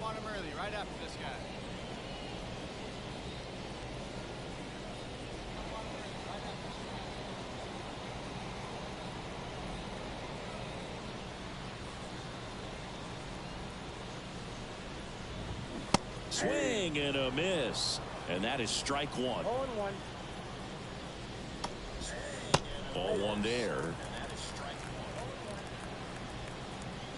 want him early, right after this guy. Swing and a miss. And that is strike one. 0-1. Ball one there.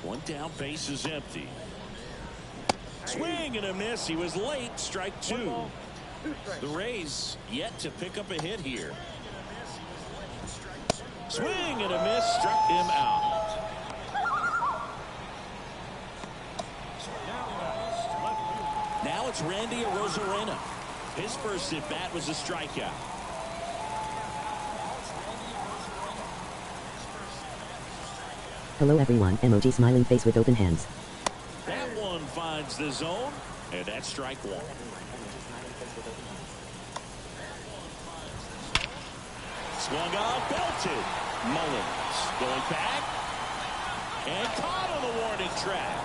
One down, base is empty. Swing and a miss. He was late. Strike two. The Rays yet to pick up a hit here. Swing and a miss. Struck him out. Now it's Randy Arozarena. His first at bat was a strikeout. Hello everyone, emoji smiling face with open hands. That one finds the zone, and that's strike one. Swung on, belted. Mullins going back, and caught on the warning track.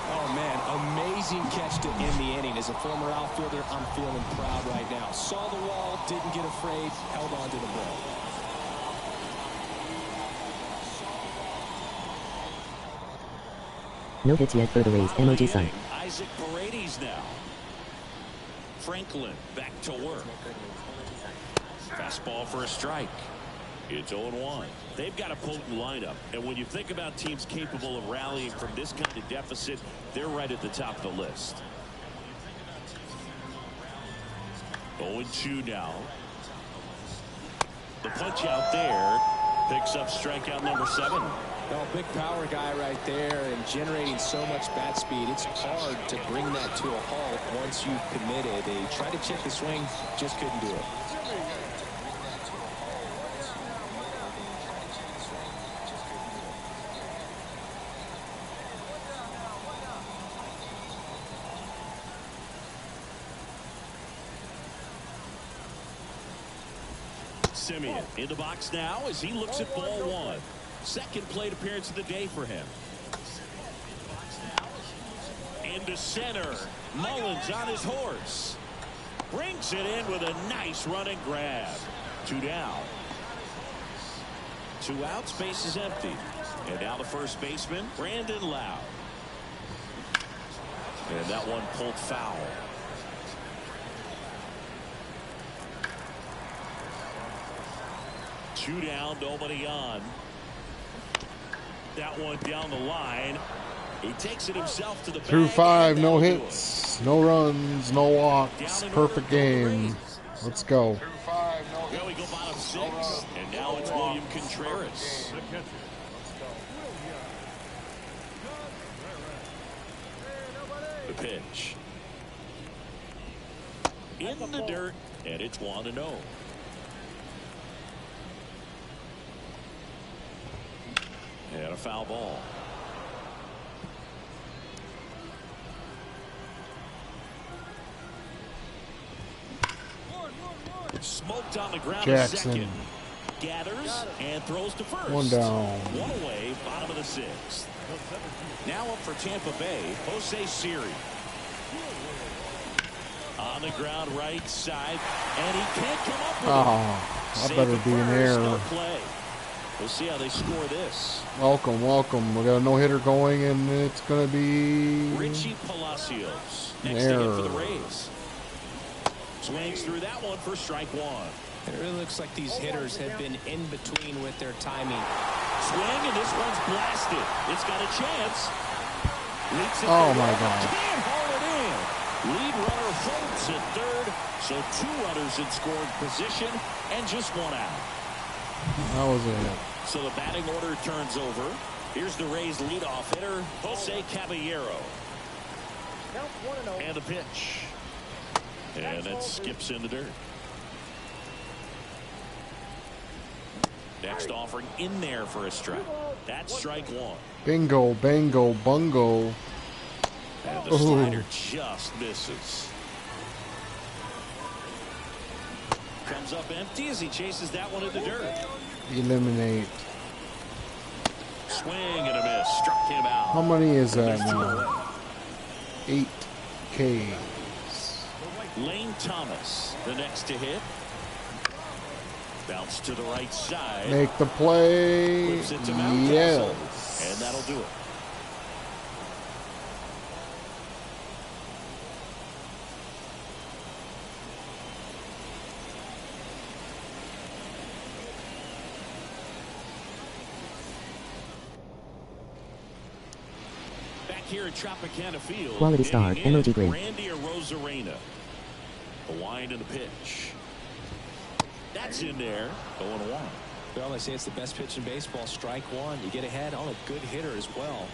Oh, man, amazing catch to end the inning. As a former outfielder, I'm feeling proud right now. Saw the wall, didn't get afraid, held on to the ball. No hits yet for the Rays, emoji sign. Isaac Paredes now. Franklin back to work. Fastball for a strike. It's 0-1. They've got a potent lineup, and when you think about teams capable of rallying from this kind of deficit, they're right at the top of the list. 0-2 now. The punch out there picks up strikeout number 7. Well, big power guy right there and generating so much bat speed. It's hard to bring that to a halt once you've committed. They tried to check the swing, just couldn't do it. Simeon in the box now as he looks at ball one. Second plate appearance of the day for him. Into center. Mullins on his horse. Brings it in with a nice running grab. 2 down. 2 outs, base is empty. And now the first baseman, Brandon Lowe. And that one pulled foul. Two down, nobody on. That one down the line. He takes it himself to the bag. Through 5, no hits, no runs, no walks. Perfect game. Let's go. Well, we go bottom 6, and now it's William Contreras. The pitch. In the dirt, and it's 1-0. And a foul ball. Smoked on the ground. Jackson. Second. Gathers and throws to first. 1 down. 1 away, bottom of the 6th. Now up for Tampa Bay, Jose Siri. On the ground right side, and he can't come up with it. That better be an error. Play. We'll see how they score this. Welcome, welcome. We got a no-hitter going, and it's going to be Richie Palacios next to him for the Rays. Swings through that one for strike 1. It really looks like these hitters have been in between with their timing. Swing, and this one's blasted. It's got a chance. Oh, my God. Can't haul it in. Lead runner holds at third, so 2 runners in scoring position and just 1 out. That was it. So the batting order turns over. Here's the Rays leadoff hitter, Jose Caballero. And the pitch. And it skips in the dirt. Next offering in there for a strike. That's strike 1. Bingo, bango, bungo. And the slider just misses. Comes up empty as he chases that one in the dirt. Eliminate. Swing and a miss. Struck him out. How many is that now? 8 Ks. Lane Thomas, the next to hit. Bounce to the right side. Make the play. Flips it to Mountcastle, Yes. and that'll do it. Back here at Tropicana Field. Quality star, emoji green. Randy Arozarena. The wind and the pitch. That's in there. 0-1. Well, they say it's the best pitch in baseball. Strike one. You get ahead on a good hitter as well.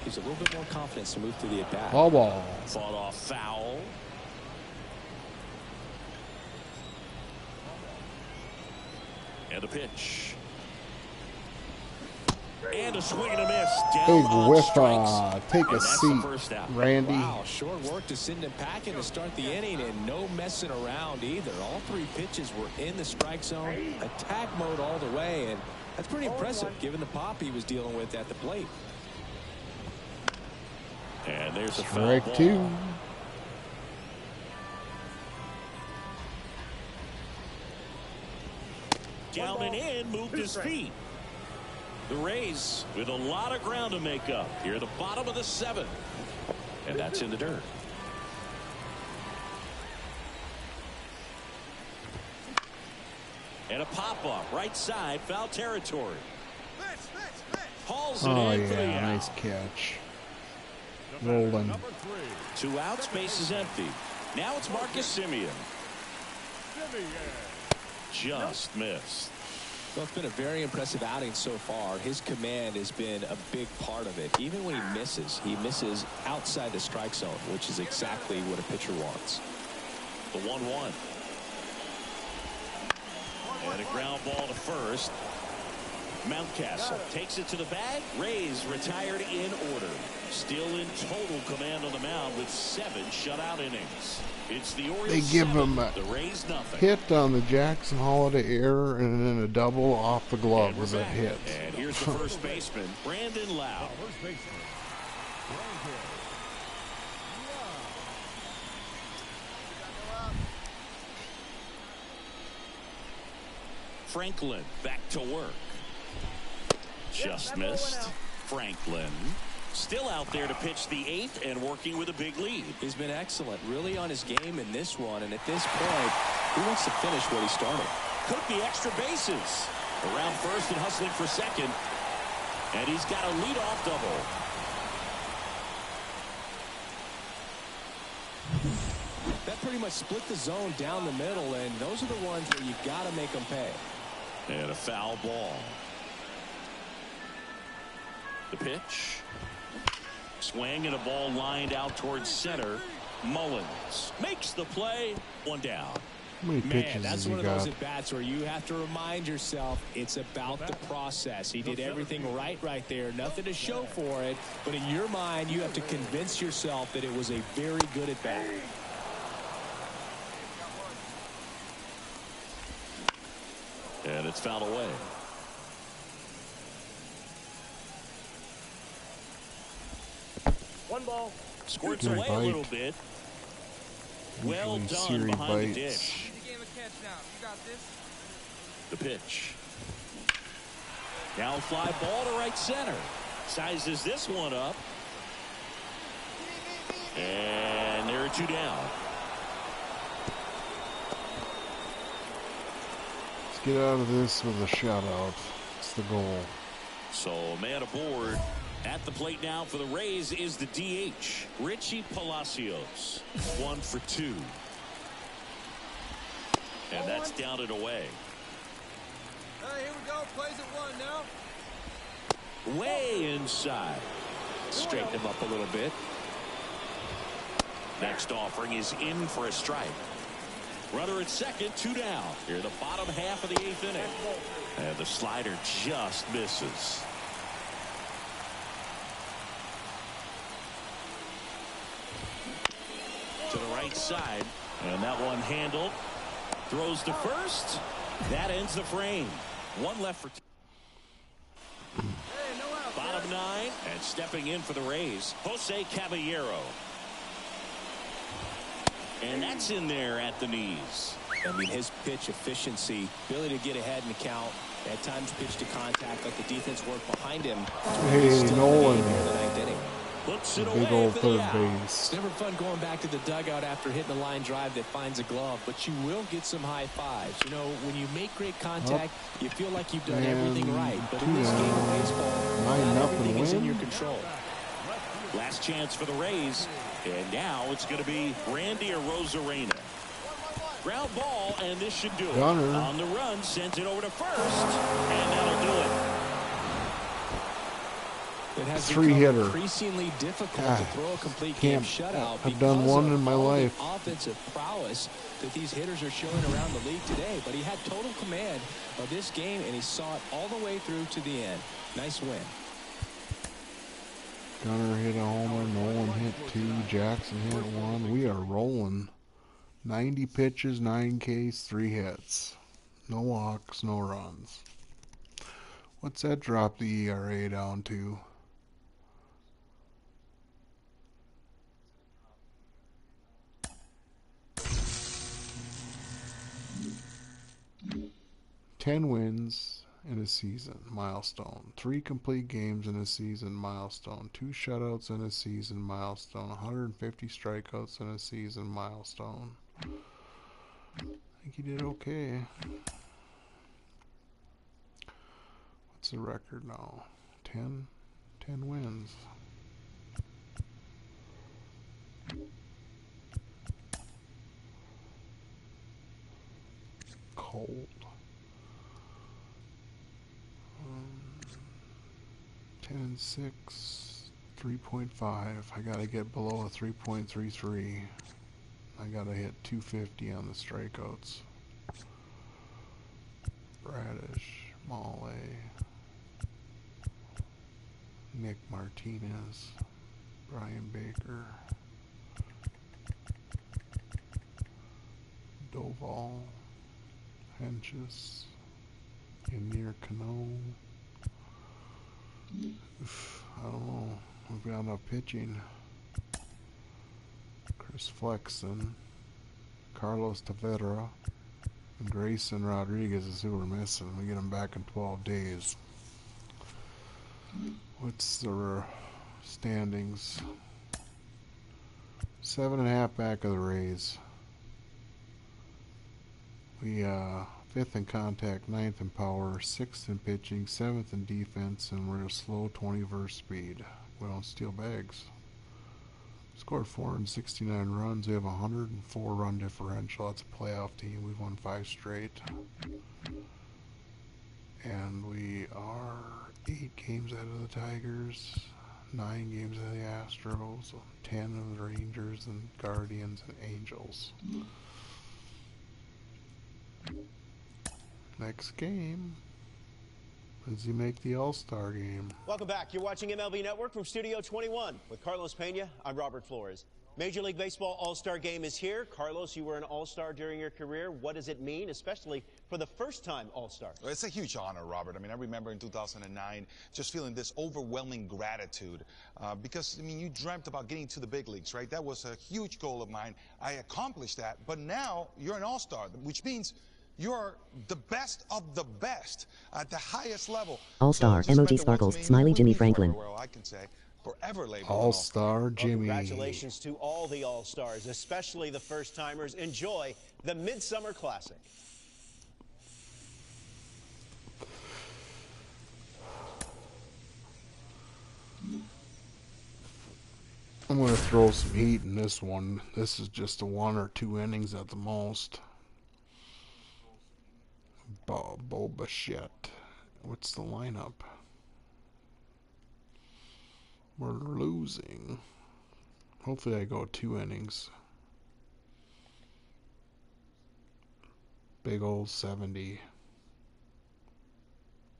Gives a little bit more confidence to move through the at-bat. Ball. Fought off foul. And the pitch. And a swing and a miss. Down Big on whiff. strikes. Take And a that's the seat, first out. Randy. Wow, short work to send him packing to start the inning, and no messing around either. All 3 pitches were in the strike zone, attack mode all the way, and that's pretty impressive given the pop he was dealing with at the plate. And there's a foul Strike ball. 2. Down and in, moved his feet. The Rays with a lot of ground to make up here at the bottom of the 7th. And that's in the dirt. And a pop-up, right side, foul territory. Hauls it Oh, in for the yeah. out. Nice catch. Rolling. 2 outs, base is empty. Now it's Marcus Semien. Just missed. Well, it's been a very impressive outing so far. His command has been a big part of it. Even when he misses outside the strike zone, which is exactly what a pitcher wants. The 1-1. And a ground ball to first. Mountcastle takes it to the bag. Rays retired in order. Still in total command on the mound with 7 shutout innings. It's the Orioles. They give 7, him a the Rays nothing. hit on the Jackson Holiday error and then a double off the glove And we're was a back. hit. And here's the first baseman, Brandon Lau. Franklin back to work. Just missed. Franklin still out there to pitch the 8th and working with a big lead. He's been excellent, really on his game in this one, and at this point, he wants to finish what he started. Could be extra bases. Around first and hustling for second. And he's got a leadoff double. That pretty much split the zone down the middle, and those are the ones where you got to make them pay. And a foul ball. The pitch. Swing and a ball lined out towards center. Mullins makes the play. 1 down. How many pitches Man, that's has he one of those got? at-bats where you have to remind yourself it's about the process. He did everything right there. Nothing to show for it. But in your mind, you have to convince yourself that it was a very good at-bat. And it's fouled away. One ball. Squirts Good away bite. a little bit. Well Usually done Siri behind the bites. dish. The game of catch now. You got this. The pitch. Now fly ball to right center. Sizes this one up. And there are 2 down. Let's get out of this with a shutout. It's the goal. So a man aboard at the plate now for the Rays is the DH, Richie Palacios. 1 for 2. And that's down and away. Here we go. Plays at 1 now. Way inside. Straighten him up a little bit. Next offering is in for a strike. Runner at second, 2 down. Here the bottom half of the 8th inning. And the slider just misses. To the right side. And that one handled. Throws to first. That ends the frame. 1 left for 2. Bottom 9, and stepping in for the Rays, Jose Caballero. And that's in there at the knees. I mean, his pitch efficiency, ability to get ahead in the count, at times pitch to contact, like the defense work behind him. Hey, Nolan. Puts it Big away old for third the out. base. It's never fun going back to the dugout after hitting a line drive that finds a glove, but you will get some high fives. You know, when you make great contact, you feel like you've done everything right. But in this game of baseball, not everything is in your control. Last chance for the Rays. And now it's going to be Randy Arozarena. Ground ball, and this should do it. Gunner. On the run, sends it over to first, and that'll do it. It has Three-hitter. become increasingly difficult to throw a complete game shutout. I've done one in my life. Offensive prowess that these hitters are showing around the league today, but he had total command of this game, and he saw it all the way through to the end. Nice win. Gunner hit a homer. Nolan hit 2. Jackson hit 1. We are rolling. 90 pitches, 9 Ks, 3 hits. No walks, no runs. What's that drop the ERA down to? Ten wins in a season, milestone. 3 complete games in a season, milestone. 2 shutouts in a season, milestone. 150 strikeouts in a season, milestone. I think he did okay. What's the record now? 10 wins. Cold. 10-6, 3.5. I gotta get below a 3.33. I gotta hit 250 on the strikeouts. Bradish, Mole, Nick Martinez, Brian Baker, Doval, Henches, Emir Cano. I don't know. We've got enough pitching. Chris Flexen, Carlos Tavera, and Grayson Rodriguez is who we're missing. We get them back in 12 days. What's the standings? 7.5 back of the Rays. We 5th in contact, 9th in power, 6th in pitching, 7th in defense, and we're a slow 20 verse speed. We don't steal bags. Scored 469 runs. We have a 104 run differential. That's a playoff team. We've won 5 straight. And we are 8 games ahead of the Tigers, 9 games ahead of the Astros, 10 of the Rangers and Guardians and Angels. Next game. Does he make the All-Star game? Welcome back. You're watching MLB Network from Studio 21 with Carlos Pena. I'm Robert Flores. Major League Baseball All-Star Game is here. Carlos, you were an All-Star during your career. What does it mean, especially for the first-time All-Star? Well, it's a huge honor, Robert. I mean, I remember in 2009 just feeling this overwhelming gratitude because, I mean, you dreamt about getting to the big leagues, right? That was a huge goal of mine. I accomplished that, but now you're an All-Star, which means you're the best of the best at the highest level. All-Star, emoji sparkles, Smiley Jimmy Franklin. Well, I can say forever labeled All-Star Jimmy. Well, congratulations to all the All-Stars, especially the first-timers. Enjoy the Midsummer Classic. I'm going to throw some heat in this one. This is just a 1 or 2 innings at the most. Bo Bichette. What's the lineup? We're losing. Hopefully I go 2 innings. Big old 70.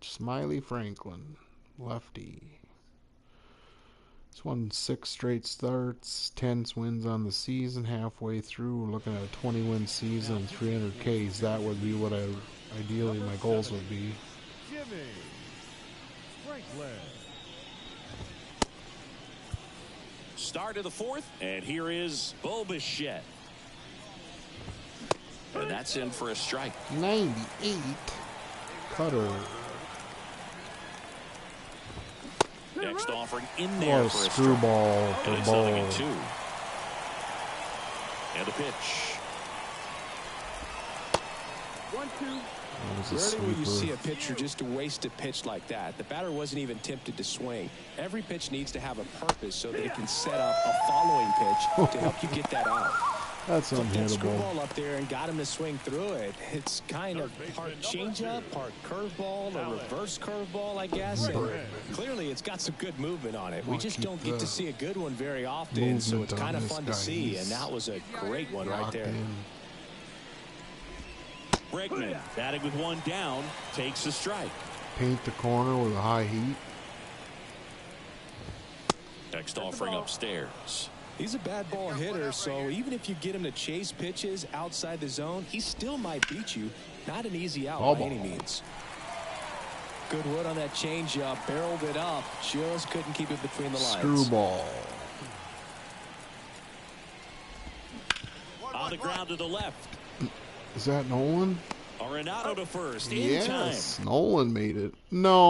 Smily Franklin. Lefty. It's won 6 straight starts, 10 wins on the season. Halfway through, we're looking at a 20-win season, 300 Ks. That would be what ideally my goals would be. Jimmy Franklin. Start of the 4th, and here is Bo Bichette. And that's in for a strike. 98. Cutter. Next offering in What there a for a screwball strike. for And it's ball. 0-2. And a pitch. That was a Rarely will you see sweeper. a pitcher just waste a pitch like that. The batter wasn't even tempted to swing. Every pitch needs to have a purpose so that it can set up a following pitch to help you get that out. That's Took that unhittable. screwball up there and got him to swing through it. It's kind of part changeup, part curveball, a reverse curveball, I guess. And clearly, it's got some good movement on it. We just don't get to see a good one very often, so it's kind of fun to see. And that was a great one right there. Bregman, batting with one down, takes a strike. Paint the corner with a high heat. Next offering upstairs. He's a bad ball hitter, so even if you get him to chase pitches outside the zone, he still might beat you. Not an easy out by any means. Good wood on that changeup, barreled it up, just couldn't keep it between the lines. Screwball. On the ground to the left. Is that Nolan? Arenado to first in Yes, time. Nolan made it. No.